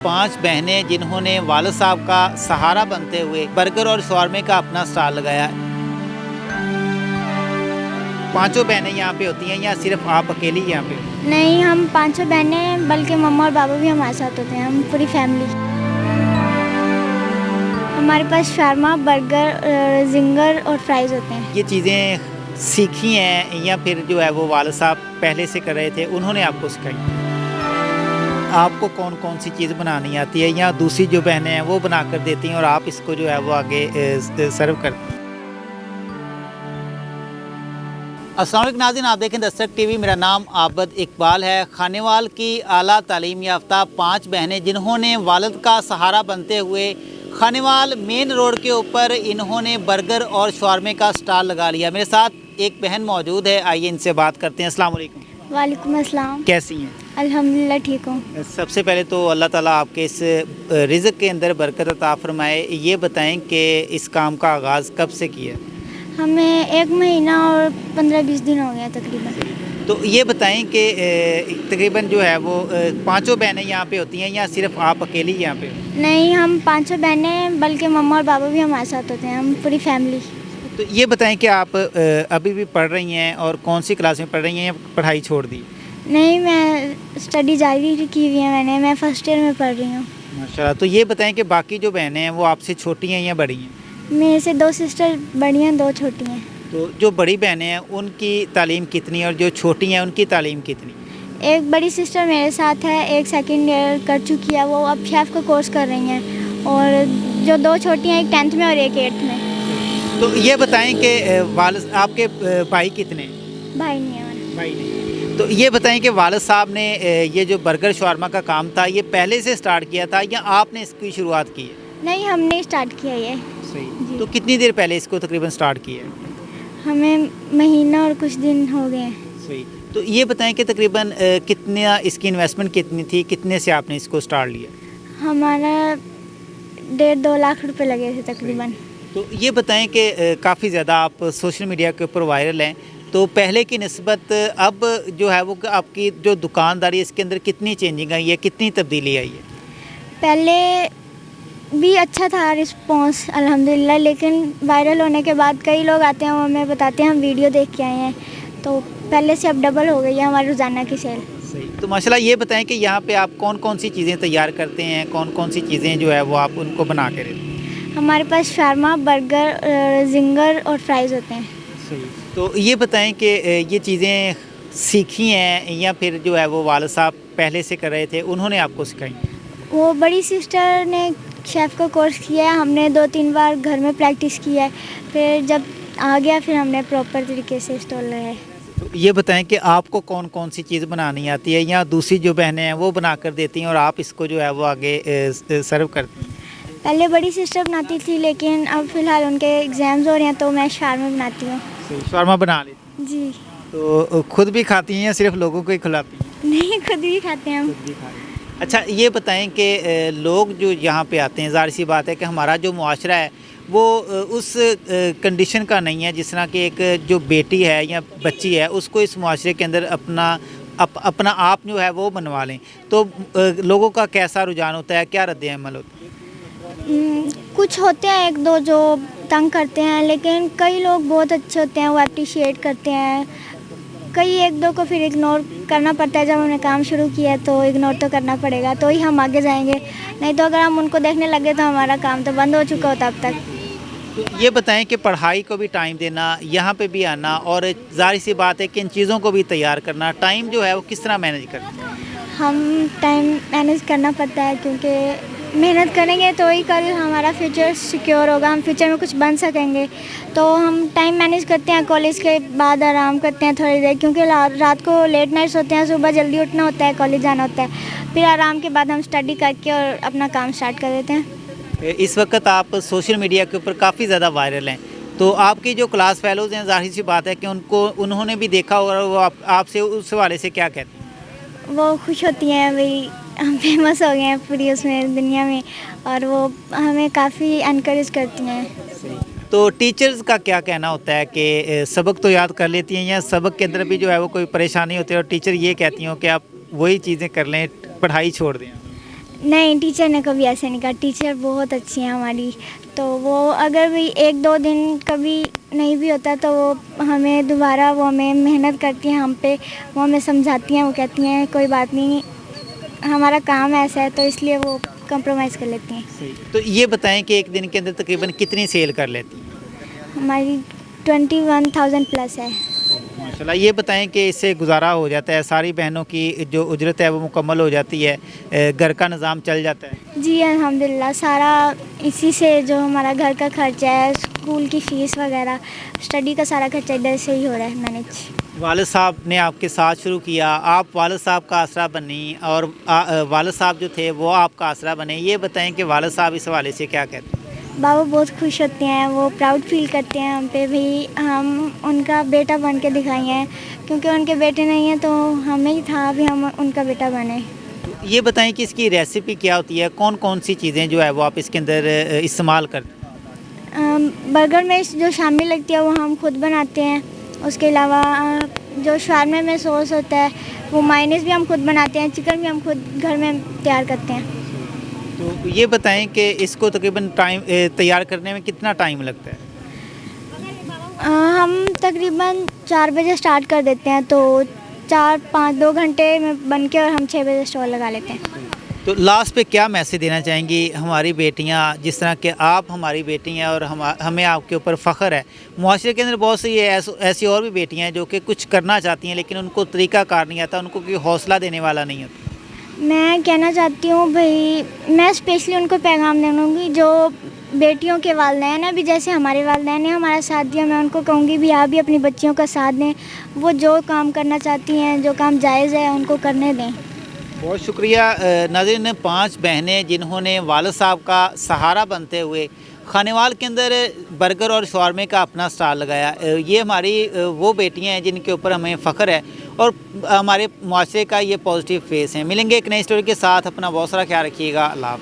5 बहनें जिन्होंने वालिद साहब का सहारा बनते हुए बर्गर और शवारमे का अपना स्टॉल लगाया। पांचों बहनें यहाँ पे होती हैं या सिर्फ आप अकेली यहाँ पे? नहीं, हम पांचों बहनें हैं, बल्कि मम्मा और बाबा भी हमारे साथ होते हैं। हम पूरी फैमिली। हमारे पास शवारमा, बर्गर, जिंगर और फ्राइज़ होते हैं। ये चीज़ें सीखी हैं या फिर जो है वो वालिद साहब पहले से कर रहे थे, उन्होंने आपको सिखाई? आपको कौन कौन सी चीज़ बनानी आती है या दूसरी जो बहनें हैं वो बना कर देती हैं और आप इसको जो है वो आगे सर्व करते हैं? अस्सलाम वालेकुम नाज़रीन, आप देखें दस्तक टीवी। मेरा नाम आबद इकबाल है। खानेवाल की आला तालीम याफ्ता 5 बहनें जिन्होंने वालिद का सहारा बनते हुए खानेवाल मेन रोड के ऊपर इन्होंने बर्गर और शवारमे का स्टॉल लगा लिया। मेरे साथ एक बहन मौजूद है, आइए इनसे बात करते हैं। अस्सलाम वालेकुम। वालेकुम अस्सलाम। कैसी हैं? अल्हम्दुलिल्लाह ठीक हूँ। सबसे पहले तो अल्लाह ताला आपके इस रिज़्क़ के अंदर बरकत अता फरमाए। ये बताएं कि इस काम का आगाज़ कब से किया? हमें 1 महीना और 15-20 दिन हो गया तकरीबन। तो ये बताएं कि तकरीबन जो है वो पांचों बहनें यहाँ पे होती हैं या सिर्फ आप अकेली यहाँ पे? नहीं, हम पांचों बहनें हैं, बल्कि मम्मा और बाबा भी हमारे साथ होते हैं। हम पूरी फैमिली। तो ये बताएं कि आप अभी भी पढ़ रही हैं और कौन सी क्लास में पढ़ रही हैं या पढ़ाई छोड़ दी? नहीं, मैं स्टडी जारी की हुई है। मैं फर्स्ट ईयर में पढ़ रही हूँ। माशाल्लाह। तो ये बताएं कि बाकी जो बहनें हैं वो आपसे छोटी हैं या बड़ी हैं? मेरे से 2 सिस्टर बड़ी हैं, 2 छोटी हैं। तो जो बड़ी बहनें हैं उनकी तालीम कितनी और जो छोटी हैं उनकी तालीम कितनी? एक बड़ी सिस्टर मेरे साथ है, एक सेकंड ईयर कर चुकी है, वो अब शेफ़ का कोर्स कर रही हैं। और जो 2 छोटी हैं, एक 10th में और एक 8th में। तो ये बताएं कि वालिद आपके भाई कितने हैं? भाई नहीं है हमारा। भाई नहीं। तो ये बताएं कि वालिद साहब ने ये जो बर्गर शवारमा का काम था ये पहले से स्टार्ट किया था या आपने इसकी शुरुआत की है? नहीं, हमने स्टार्ट किया ये। सही। तो कितनी देर पहले इसको तकरीबन स्टार्ट किया है? हमें महीना और कुछ दिन हो गए हैं। सही। तो ये बताएं कि तकरीबन कितना इसकी इन्वेस्टमेंट कितनी थी, कितने से आपने इसको स्टार्ट लिया? हमारा 1.5-2 लाख रुपए लगे थे तकरीबन। तो ये बताएं कि काफ़ी ज़्यादा आप सोशल मीडिया के ऊपर वायरल हैं, तो पहले की निस्बत अब जो है वो आपकी जो दुकानदारी है इसके अंदर कितनी चेंजिंग आई है, कितनी तब्दीली आई है? पहले भी अच्छा था रिस्पॉन्स अल्हम्दुलिल्लाह, लेकिन वायरल होने के बाद कई लोग आते हैं, वो हमें बताते हैं हम वीडियो देख के आए हैं, तो पहले से अब डबल हो गई है हमारी रोज़ाना की सेल। सही। तो माशाल्लाह। ये बताएं कि यहाँ पे आप कौन कौन सी चीज़ें तैयार करते हैं, कौन कौन सी चीज़ें जो है वो आप उनको बना के देते हैं? हमारे पास शवारमा, बर्गर, जिंगर और फ्राइज़ होते हैं। सही। तो ये बताएं कि ये चीज़ें सीखी हैं या फिर जो है वो वालिद साहब पहले से कर रहे थे, उन्होंने आपको सिखाई? वो बड़ी सिस्टर ने शेफ़ का कोर्स किया है, हमने 2-3 बार घर में प्रैक्टिस किया है, फिर जब आ गया फिर हमने प्रॉपर तरीके से स्टॉल लगाया। तो ये बताएं कि आपको कौन कौन सी चीज़ बनानी आती है या दूसरी जो बहनें हैं वो बना कर देती हैं और आप इसको जो है वो आगे सर्व करती हैं? पहले बड़ी सिस्टर बनाती थी, लेकिन अब फ़िलहाल उनके एग्ज़ाम्स हो रहे हैं तो मैं शवारमा बनाती हूँ। शवारमा बना लेती? जी। तो खुद भी खाती हैं या सिर्फ लोगों को ही खिलाती हैं? नहीं, खुद भी खाते हैं हम। खुद भी खा लेती हैं। अच्छा, ये बताएं कि लोग जो यहाँ पे आते हैं, ज़ाहिर सी बात है कि हमारा जो मुआशरा है वो उस कंडीशन का नहीं है जिस तरह कि एक जो बेटी है या बच्ची है उसको इस मुआशरे के अंदर अपना आप जो है वो बनवा लें, तो लोगों का कैसा रुझान होता है, क्या रद्द अमल होता है? कुछ होते हैं 1-2 जो तंग करते हैं, लेकिन कई लोग बहुत अच्छे होते हैं, वो अप्रिशिएट करते हैं। कई 1-2 को फिर इग्नोर करना पड़ता है, जब हमने काम शुरू किया है तो इग्नोर तो करना पड़ेगा, तो ही हम आगे जाएंगे, नहीं तो अगर हम उनको देखने लगे तो हमारा काम तो बंद हो चुका होता अब तक। तो ये बताएं कि पढ़ाई को भी टाइम देना, यहाँ पे भी आना और ज़ाहिर सी बात है कि इन चीज़ों को भी तैयार करना, टाइम जो है वो किस तरह मैनेज करते हैं? हम टाइम मैनेज करना पड़ता है, क्योंकि मेहनत करेंगे तो ही कल हमारा फ्यूचर सिक्योर होगा, हम फ्यूचर में कुछ बन सकेंगे। तो हम टाइम मैनेज करते हैं, कॉलेज के बाद आराम करते हैं थोड़ी देर, क्योंकि रात को लेट नाइट्स होते हैं, सुबह जल्दी उठना होता है, कॉलेज जाना होता है, फिर आराम के बाद हम स्टडी करके और अपना काम स्टार्ट कर देते हैं। इस वक्त आप सोशल मीडिया के ऊपर काफ़ी ज़्यादा वायरल हैं, तो आपकी जो क्लास फेलोज़ हैं ज़ाहिर सी बात है कि उन्होंने भी देखा होगा, वो आपसे उस हवाले से क्या कहते हैं? वो खुश होती हैं, भाई हम फेमस हो गए हैं पूरी उसमें दुनिया में, और वो हमें काफ़ी एनकरेज करती हैं। तो टीचर्स का क्या कहना होता है कि सबक तो याद कर लेती हैं या सबक के अंदर भी जो है वो कोई परेशानी होती है और टीचर ये कहती हैं कि आप वही चीज़ें कर लें, पढ़ाई छोड़ दें? نہیں ٹیچر نے کبھی ایسے نہیں کہا, ٹیچر بہت اچھی ہیں ہماری. تو وہ اگر بھی ایک دو دن کبھی نہیں بھی ہوتا تو وہ ہمیں دوبارہ وہ ہمیں محنت کرتی ہیں ہم پہ, وہ ہمیں سمجھاتی ہیں, وہ کہتی ہیں کوئی بات نہیں ہمارا کام ایسا ہے, تو اس لیے وہ کمپرومائز کر لیتی ہیں. تو یہ بتائیں کہ ایک دن کے اندر تقریباً کتنی سیل کر لیتی ہیں؟ ہماری 21,000 پلس ہے. ماشاءاللہ. یہ بتائیں کہ اس سے گزارا ہو جاتا ہے, ساری بہنوں کی جو اجرت ہے وہ مکمل ہو جاتی ہے, گھر کا نظام چل جاتا ہے؟ جی الحمدللہ, سارا اسی سے جو ہمارا گھر کا خرچہ ہے, اسکول کی فیس وغیرہ, اسٹڈی کا سارا خرچہ ادھر سے ہی ہو رہا ہے مینیج. والد صاحب نے آپ کے ساتھ شروع کیا, آپ والد صاحب کا آسرا بنی اور والد صاحب جو تھے وہ آپ کا آسرا بنے. یہ بتائیں کہ والد صاحب اس حوالے سے کیا کہتے ہیں؟ بابا بہت خوش ہوتے ہیں, وہ پراؤڈ فیل کرتے ہیں ہم پہ بھی, ہم ان کا بیٹا بن کے دکھائی ہیں, کیونکہ ان کے بیٹے نہیں ہیں تو ہمیں ہی تھا بھی ہم ان کا بیٹا بنے. یہ بتائیں کہ اس کی ریسیپی کیا ہوتی ہے, کون کون سی چیزیں جو ہے وہ آپ اس کے اندر استعمال کرتے ہیں؟ برگر میں جو شامل لگتی ہے وہ ہم خود بناتے ہیں. اس کے علاوہ جو شورمے میں سوس ہوتا ہے وہ مائونیز بھی ہم خود بناتے ہیں, چکن بھی ہم خود گھر میں تیار کرتے ہیں. تو یہ بتائیں کہ اس کو تقریباً تیار کرنے میں کتنا ٹائم لگتا ہے؟ ہم تقریباً 4 بجے اسٹارٹ کر دیتے ہیں, تو 2 گھنٹے میں بن کے اور ہم 6 بجے اسٹال لگا لیتے ہیں. تو لاسٹ پہ کیا میسیج دینا چاہیں گی ہماری بیٹیاں, جس طرح کہ آپ ہماری بیٹی ہیں اور ہمیں آپ کے اوپر فخر ہے. معاشرے کے اندر بہت سی ایسی اور بھی بیٹیاں ہیں جو کہ کچھ کرنا چاہتی ہیں لیکن ان کو طریقہ کار نہیں آتا, ان کو کوئی حوصلہ دینے والا نہیں ہوتا. میں کہنا چاہتی ہوں بھائی, میں اسپیشلی ان کو پیغام دینا گی جو بیٹیوں کے والدین ہیں, بھی جیسے ہمارے والدین نے ہمارا ساتھ دیا, میں ان کو کہوں گی بھی آپ بھی اپنی بچیوں کا ساتھ دیں, وہ جو کام کرنا چاہتی ہیں, جو کام جائز ہے ان کو کرنے دیں. بہت شکریہ. ناظرین, 5 بہنیں جنہوں نے والد صاحب کا سہارا بنتے ہوئے خانیوال کے اندر برگر اور شورمے کا اپنا اسٹال لگایا. یہ ہماری وہ بیٹیاں ہیں جن کے اوپر ہمیں فخر ہے اور ہمارے معاشرے کا یہ پازیٹیو فیس ہیں. ملیں گے ایک نئی اسٹوری کے ساتھ, اپنا بہت سارا خیال رکھیے گا. اللہ حافظ.